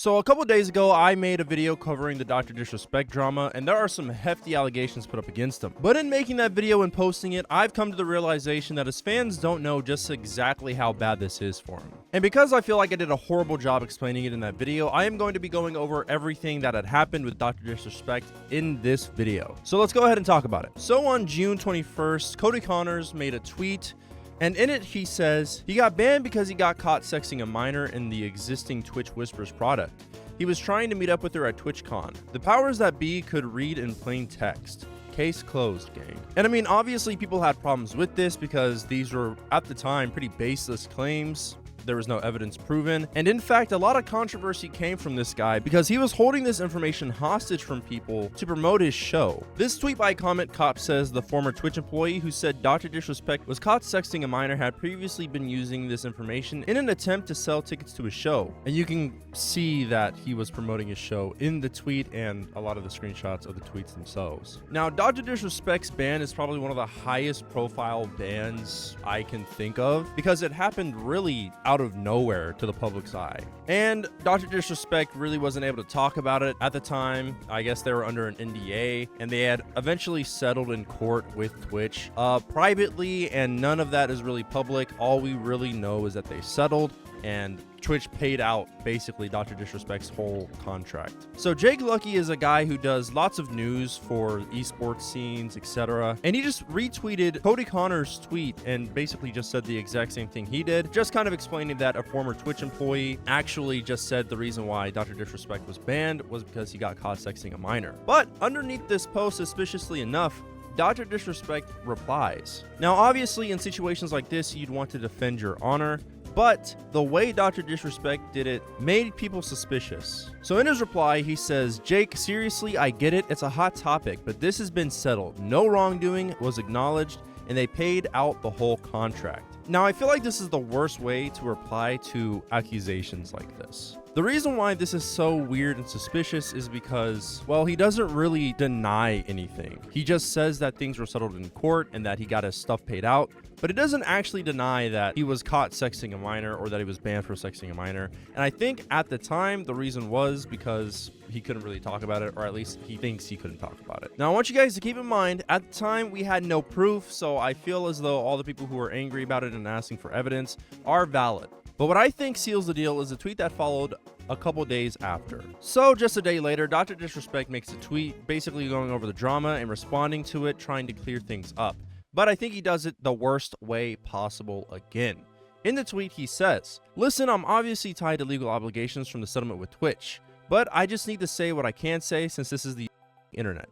So a couple days ago, I made a video covering the DrDisRespect drama, and there are some hefty allegations put up against him. But in making that video and posting it, I've come to the realization that his fans don't know just exactly how bad this is for him. And because I feel like I did a horrible job explaining it in that video, I am going to be going over everything that had happened with DrDisRespect in this video. So let's go ahead and talk about it. So on June 21st, Cody Connors made a tweet, and in it, he says, he got banned because he got caught sexing a minor in the existing Twitch Whispers product. He was trying to meet up with her at TwitchCon. The powers that be could read in plain text. Case closed, gang. And I mean, obviously people had problems with this because these were, at the time, pretty baseless claims. There was no evidence proven, and in fact a lot of controversy came from this guy because he was holding this information hostage from people to promote his show. This tweet by Comment Cop says the former Twitch employee who said DrDisRespect was caught sexting a minor had previously been using this information in an attempt to sell tickets to his show, and you can see that he was promoting his show in the tweet and a lot of the screenshots of the tweets themselves. Now, DrDisRespect's ban is probably one of the highest profile bans I can think of because it happened really out of nowhere to the public's eye. And DrDisRespect really wasn't able to talk about it at the time. I guess they were under an NDA, and they had eventually settled in court with Twitch privately, and none of that is really public. All we really know is that they settled, and Twitch paid out basically DrDisRespect's whole contract. So Jake Lucky is a guy who does lots of news for esports scenes, etc. And he just retweeted Cody Connors' tweet and basically just said the exact same thing he did, just kind of explaining that a former Twitch employee actually just said the reason why DrDisRespect was banned was because he got caught sexting a minor. But underneath this post, suspiciously enough, DrDisRespect replies. Now, obviously, in situations like this, you'd want to defend your honor, but the way DrDisRespect did it made people suspicious. So in his reply, he says, "Jake, seriously, I get it. It's a hot topic, but this has been settled. No wrongdoing was acknowledged, and they paid out the whole contract." Now, I feel like this is the worst way to reply to accusations like this. The reason why this is so weird and suspicious is because, well, he doesn't really deny anything. He just says that things were settled in court and that he got his stuff paid out, but it doesn't actually deny that he was caught sexting a minor or that he was banned for sexting a minor. And I think at the time, the reason was because he couldn't really talk about it, or at least he thinks he couldn't talk about it. Now, I want you guys to keep in mind, at the time, we had no proof, so I feel as though all the people who are angry about it and asking for evidence are valid. But what I think seals the deal is the tweet that followed a couple days after. So just a day later, DrDisRespect makes a tweet basically going over the drama and responding to it, trying to clear things up. But I think he does it the worst way possible again. In the tweet, he says, "Listen, I'm obviously tied to legal obligations from the settlement with Twitch, but I just need to say what I can say since this is the internet.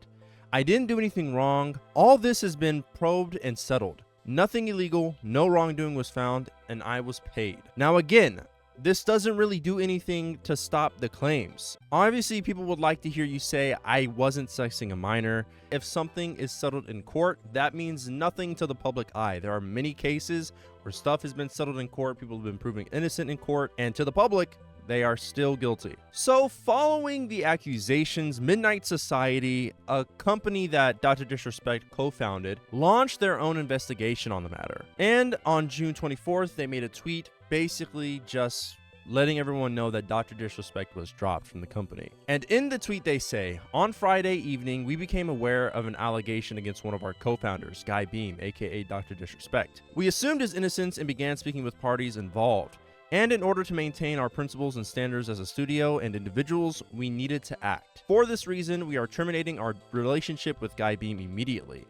I didn't do anything wrong. All this has been probed and settled. Nothing illegal, no wrongdoing was found, and I was paid." Now again, this doesn't really do anything to stop the claims. Obviously, people would like to hear you say, "I wasn't sexting a minor." If something is settled in court, that means nothing to the public eye. There are many cases where stuff has been settled in court, people have been proven innocent in court, and to the public, they are still guilty. So following the accusations, Midnight Society, a company that DrDisRespect co-founded, launched their own investigation on the matter. And on June 24th, they made a tweet basically just letting everyone know that DrDisRespect was dropped from the company. And in the tweet they say, "On Friday evening, we became aware of an allegation against one of our co-founders, Guy Beam, aka DrDisRespect. We assumed his innocence and began speaking with parties involved. And in order to maintain our principles and standards as a studio and individuals, we needed to act. For this reason, we are terminating our relationship with Guy Beam immediately.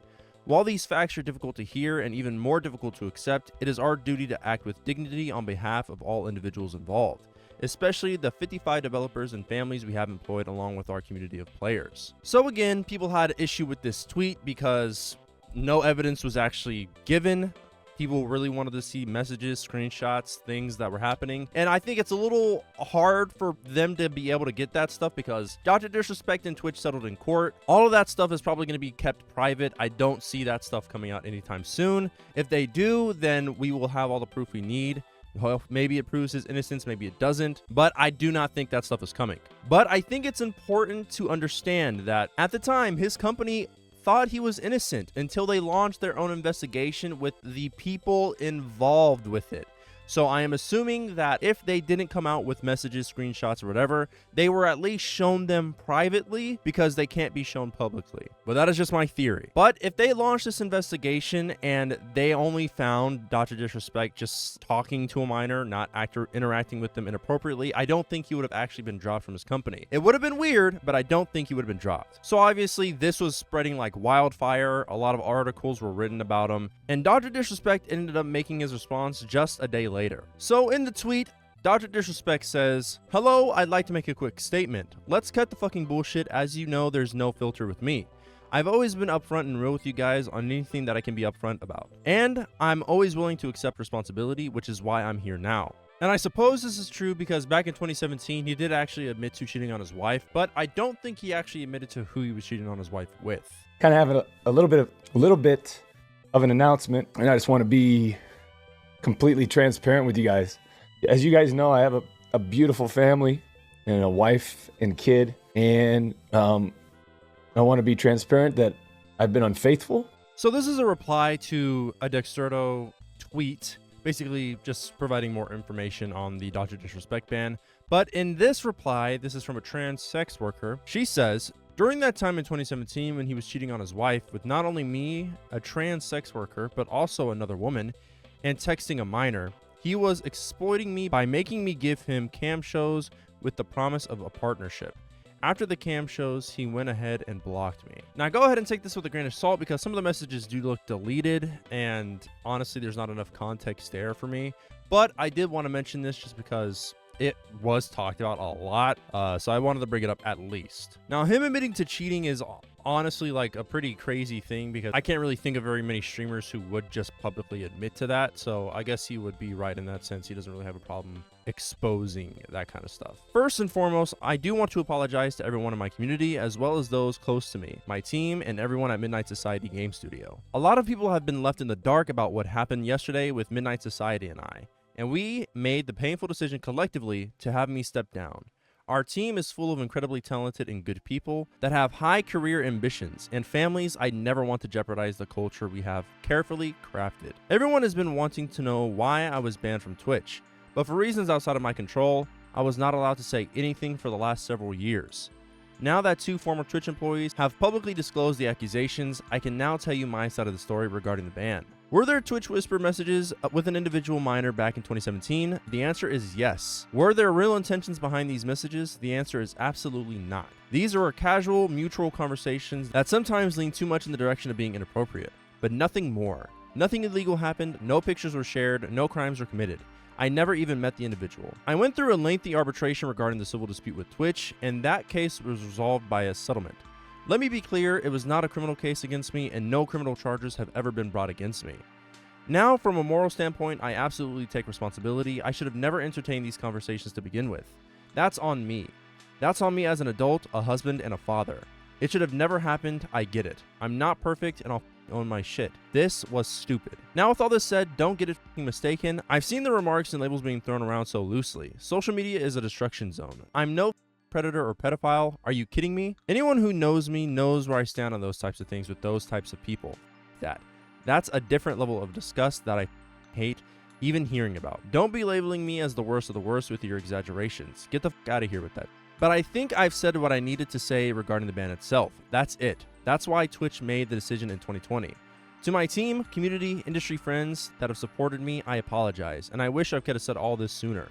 While these facts are difficult to hear and even more difficult to accept, it is our duty to act with dignity on behalf of all individuals involved, especially the 55 developers and families we have employed along with our community of players." So again, people had an issue with this tweet because no evidence was actually given. People really wanted to see messages, screenshots, things that were happening. And I think it's a little hard for them to be able to get that stuff because DrDisRespect and Twitch settled in court. All of that stuff is probably going to be kept private. I don't see that stuff coming out anytime soon. If they do, then we will have all the proof we need. Well, maybe it proves his innocence, maybe it doesn't, but I do not think that stuff is coming. But I think it's important to understand that at the time, his company thought he was innocent until they launched their own investigation with the people involved with it. So I am assuming that if they didn't come out with messages, screenshots, or whatever, they were at least shown them privately because they can't be shown publicly. But that is just my theory. But if they launched this investigation and they only found DrDisRespect just talking to a minor, not interacting with them inappropriately, I don't think he would have actually been dropped from his company. It would have been weird, but I don't think he would have been dropped. So obviously this was spreading like wildfire. A lot of articles were written about him, and DrDisRespect ended up making his response just a day later. So in the tweet, DrDisRespect says, "Hello, I'd like to make a quick statement. Let's cut the fucking bullshit. As you know, there's no filter with me. I've always been upfront and real with you guys on anything that I can be upfront about. And I'm always willing to accept responsibility, which is why I'm here now." And I suppose this is true because back in 2017, he did actually admit to cheating on his wife, but I don't think he actually admitted to who he was cheating on his wife with. Kind of have a little bit of an announcement, and I just want to be completely transparent with you guys. As you guys know, I have a beautiful family and a wife and kid, and I want to be transparent that I've been unfaithful. So this is a reply to a Dexerto tweet, basically just providing more information on the DrDisRespect ban. But in this reply, this is from a trans sex worker. She says, "During that time in 2017 when he was cheating on his wife with not only me, a trans sex worker, but also another woman, and texting a minor, he was exploiting me by making me give him cam shows with the promise of a partnership. After the cam shows, he went ahead and blocked me." Now go ahead and take this with a grain of salt because some of the messages do look deleted, and honestly there's not enough context there for me. But I did want to mention this just because it was talked about a lot, so I wanted to bring it up at least. Now him admitting to cheating is honestly like a pretty crazy thing because I can't really think of very many streamers who would just publicly admit to that, so I guess he would be right in that sense. He doesn't really have a problem exposing that kind of stuff. First and foremost, I do want to apologize to everyone in my community as well as those close to me, my team, and everyone at Midnight Society Game Studio. A lot of people have been left in the dark about what happened yesterday with Midnight Society and we made the painful decision collectively to have me step down. Our team is full of incredibly talented and good people that have high career ambitions and families. I never want to jeopardize the culture we have carefully crafted. Everyone has been wanting to know why I was banned from Twitch, but for reasons outside of my control, I was not allowed to say anything for the last several years. Now that 2 former Twitch employees have publicly disclosed the accusations, I can now tell you my side of the story regarding the ban. Were there Twitch whisper messages with an individual minor back in 2017? The answer is yes. Were there real intentions behind these messages? The answer is absolutely not. These are casual, mutual conversations that sometimes lean too much in the direction of being inappropriate, but nothing more. Nothing illegal happened, no pictures were shared, no crimes were committed. I never even met the individual. I went through a lengthy arbitration regarding the civil dispute with Twitch, and that case was resolved by a settlement. Let me be clear, it was not a criminal case against me, and no criminal charges have ever been brought against me. Now, from a moral standpoint, I absolutely take responsibility. I should have never entertained these conversations to begin with. That's on me. That's on me as an adult, a husband, and a father. It should have never happened. I get it. I'm not perfect, and I'll own my shit. This was stupid. Now, with all this said, don't get it mistaken. I've seen the remarks and labels being thrown around so loosely. Social media is a destruction zone. I'm no predator or pedophile. Are you kidding me? Anyone who knows me knows where I stand on those types of things with those types of people. That's a different level of disgust that I hate even hearing about. Don't be labeling me as the worst of the worst with your exaggerations. Get the fuck out of here with that. But I think I've said what I needed to say regarding the ban itself. That's it. That's why Twitch made the decision in 2020. To my team, community, industry friends that have supported me, I apologize, and I wish I could have said all this sooner.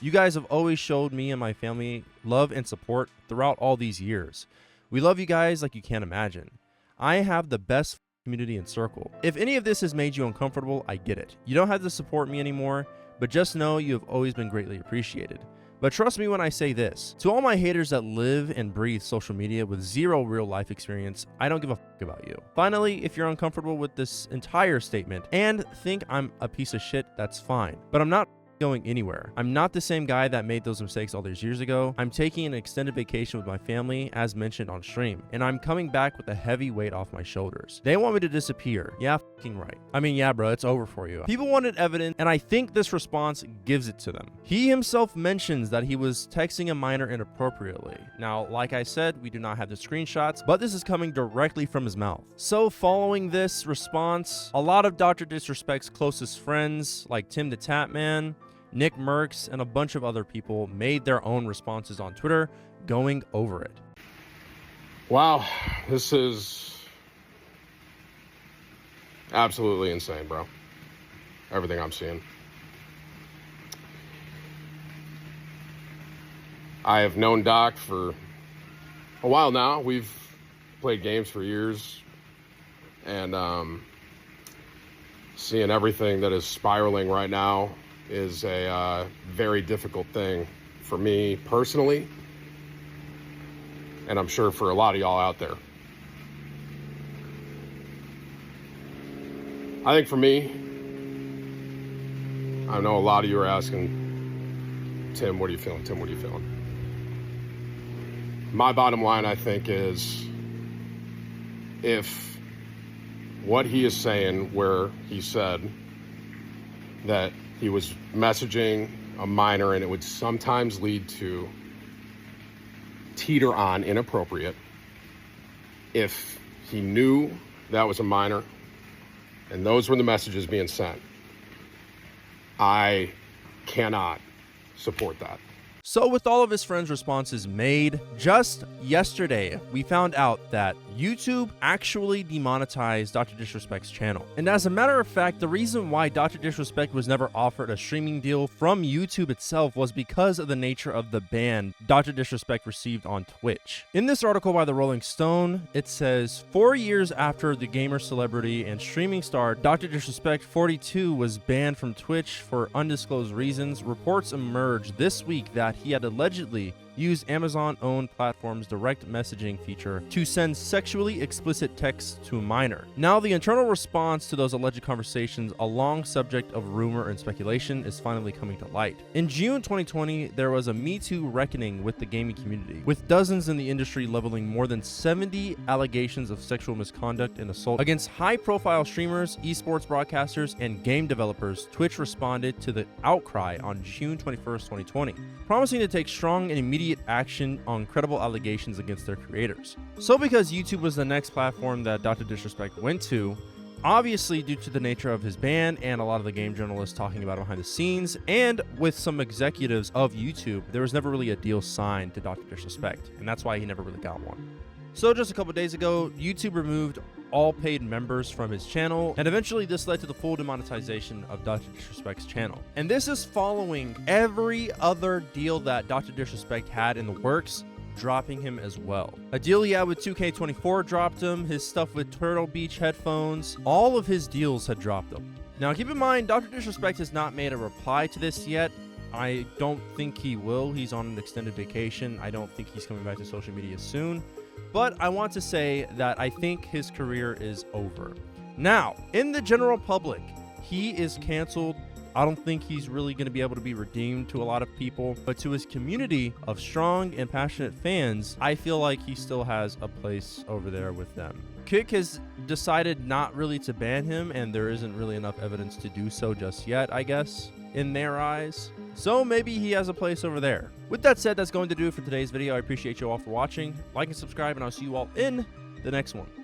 You guys have always showed me and my family love and support throughout all these years. We love you guys like you can't imagine. I have the best community and circle. If any of this has made you uncomfortable, I get it. You don't have to support me anymore, but just know you have always been greatly appreciated. But trust me when I say this, to all my haters that live and breathe social media with zero real life experience, I don't give a fuck about you. Finally, if you're uncomfortable with this entire statement and think I'm a piece of shit, that's fine. But I'm not going anywhere. I'm not the same guy that made those mistakes all those years ago. I'm taking an extended vacation with my family, as mentioned on stream, and I'm coming back with a heavy weight off my shoulders. They want me to disappear. Yeah, fucking right. I mean, yeah, bro, it's over for you. People wanted evidence, and I think this response gives it to them. He himself mentions that he was texting a minor inappropriately. Now, like I said, we do not have the screenshots, but this is coming directly from his mouth. So following this response, a lot of DrDisRespect's closest friends, like Tim the Tatman, Nick Merckx, and a bunch of other people made their own responses on Twitter going over it. Wow, this is absolutely insane, bro. Everything I'm seeing. I have known Doc for a while now. We've played games for years, and seeing everything that is spiraling right now is a very difficult thing for me personally, and I'm sure for a lot of y'all out there. I think for me, I know a lot of you are asking, Tim, what are you feeling? Tim, what are you feeling? My bottom line, I think, is if what he is saying, where he said that he was messaging a minor and it would sometimes lead to teeter on inappropriate, if he knew that was a minor and those were the messages being sent, I cannot support that. So with all of his friends' responses made, just yesterday, we found out that YouTube actually demonetized DrDisRespect's channel. And as a matter of fact, the reason why DrDisRespect was never offered a streaming deal from YouTube itself was because of the nature of the ban DrDisRespect received on Twitch. In this article by the Rolling Stone, it says, 4 years after the gamer celebrity and streaming star DrDisRespect 42 was banned from Twitch for undisclosed reasons, reports emerged this week that he had allegedly used Amazon-owned platform's direct messaging feature to send sexually explicit texts to a minor. Now, the internal response to those alleged conversations, a long subject of rumor and speculation, is finally coming to light. In June 2020, there was a Me Too reckoning with the gaming community, with dozens in the industry leveling more than 70 allegations of sexual misconduct and assault against high-profile streamers, esports broadcasters, and game developers. Twitch responded to the outcry on June 21st, 2020, promising to take strong and immediate action on credible allegations against their creators. So because YouTube was the next platform that DrDisRespect went to, obviously due to the nature of his ban and a lot of the game journalists talking about it behind the scenes, and with some executives of YouTube, there was never really a deal signed to DrDisRespect, and that's why he never really got one. So just a couple days ago, YouTube removed all paid members from his channel, and eventually this led to the full demonetization of DrDisRespect's channel. And this is following every other deal that DrDisRespect had in the works, dropping him as well. A deal he had with 2K24 dropped him, his stuff with Turtle Beach headphones, all of his deals had dropped him. Now keep in mind, DrDisRespect has not made a reply to this yet. I don't think he will. He's on an extended vacation. I don't think he's coming back to social media soon. But I want to say that I think his career is over. Now, in the general public, he is canceled. I don't think he's really going to be able to be redeemed to a lot of people. But to his community of strong and passionate fans, I feel like he still has a place over there with them. Kick has decided not really to ban him, and there isn't really enough evidence to do so just yet, I guess, in their eyes. So maybe he has a place over there. With that said, that's going to do it for today's video. I appreciate you all for watching. Like and subscribe, and I'll see you all in the next one.